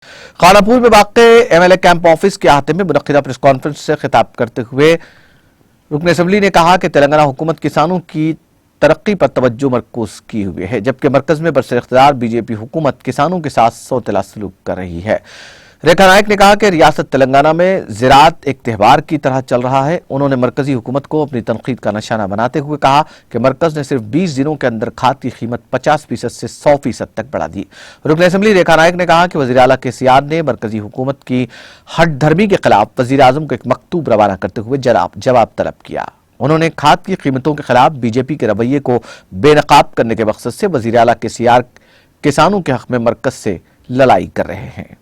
खानापुर में वाक़े MLA camp office के अहाते में मुनक्किदा प्रेस कॉन्फ्रेंस से खिताब करते हुए रुकन असेंबली ने कहा कि तेलंगाना हुकूमत किसानों की तरक्की पर तवज्जो मरकूज की हुई है, जबकि मरकज में बरसर इख्तियार बीजेपी हुकूमत किसानों के साथ सौतेला सलूक कर रही है। रेखा नायक ने कहा कि रियासत तेलंगाना में ज़राअत एक त्यौहार की तरह चल रहा है। उन्होंने मरकजी हुकूमत को अपनी तनकीद का निशाना बनाते हुए कहा कि मरकज ने सिर्फ 20 दिनों के अंदर खाद की कीमत 50% से 100% तक बढ़ा दी। रुकन असेंबली रेखा नायक ने कहा कि वज़ीर आला केसीआर ने मरकजी हुकूमत की हठधर्मी के खिलाफ वज़ीर आज़म को एक मकतूब रवाना करते हुए जवाब तलब किया। उन्होंने खाद की कीमतों के खिलाफ बीजेपी के रवैये को बेनकाब करने के मकसद से वज़ीर आला केसीआर किसानों के हक में मरकज से लड़ाई कर रहे हैं।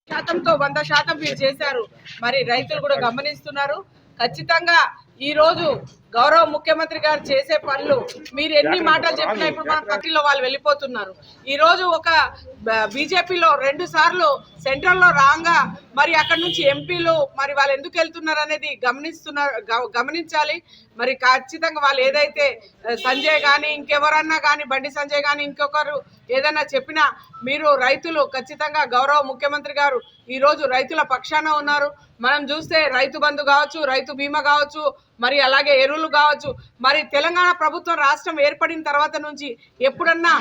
శాతంతో 100% మీరు చేశారు। మరి రైతులు కూడా గమనిస్తున్నారు। ఖచ్చితంగా ఈ రోజు గౌరవ ముఖ్యమంత్రి గారు చేసే పనులు మీరు ఎన్ని మాటలు చెప్పినా ఇప్పుడు మన పార్టీలో వాళ్ళు వెళ్ళిపోతున్నారు। ఈ రోజు ఒక బీజేపీలో 2 సార్లు సెంట్రల్లో రాంగా మరి అక్కడ నుంచి ఎంపీలు మరి వాళ్ళు ఎందుకు వెళ్తున్నారు అనేది గమనించాలి। మరి ఖచ్చితంగా వాళ్ళు ఏదైతే సంజయ్ గాని ఇంకెవరన్నా గాని బండి సంజయ్ గాని ఇంకొకరు ఏదన్నా చెప్పినా మీరు రైతులు ఖచ్చితంగా గౌరవ ముఖ్యమంత్రి గారు ఈ రోజు రైతుల పక్షాన ఉన్నారు। మనం చూస్తే రైతు బంధు కావచ్చు, రైతు బీమా కావచ్చు, మరి అలాగే ఎరువులు కావచ్చు, మరి తెలంగాణ ప్రభుత్వం రాష్ట్రం ఏర్పడిన తర్వాత నుంచి ఎప్పుడన్నా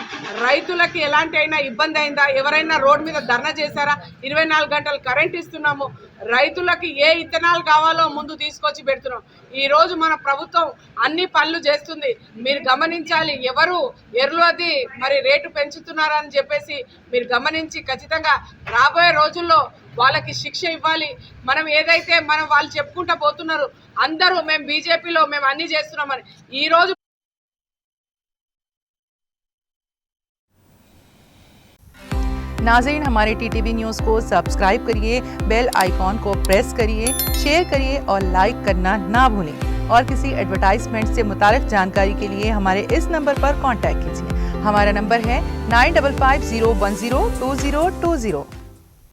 రైతులకి ఎలాంటి అయినా ఇబ్బంది అయిందా? ఎవరైనా రోడ్ మీద ధర్నా చేశారా? 24 గంటలు కరెంట్ ఇస్తున్నాము, రైతులకి ఏ ఇత్తనాలు కావాలో ముందు తీసుకొచ్చి పెడుతున్నాం। ఈ రోజు మన ప్రభుత్వం అన్ని పనులు చేస్తుంది, మీరు గమనించాలి। ఎవరు ఎరువులది మరి రేటు పెంచుతున్నారని చెప్పేసి మీరు గమనించి ఖచ్చితంగా రాబోయే రోజుల్లో వాళ్ళకి శిక్ష ఇవ్వాలి। మనం ఏదైతే వాళ్ళు చెప్పుకుంటూ పోతున్నారు అందరూ మేము బీజేపీలో మేము అన్ని చేస్తున్నామని। ఈ రోజు नाज़रीन, हमारे टीटीवी न्यूज़ को सब्सक्राइब करिए, बेल आइकॉन को प्रेस करिए, शेयर करिए और लाइक करना ना भूलें। और किसी एडवर्टाइजमेंट से मुताल्लिक़ जानकारी के लिए हमारे इस नंबर पर कांटेक्ट कीजिए। हमारा नंबर है 9550102020।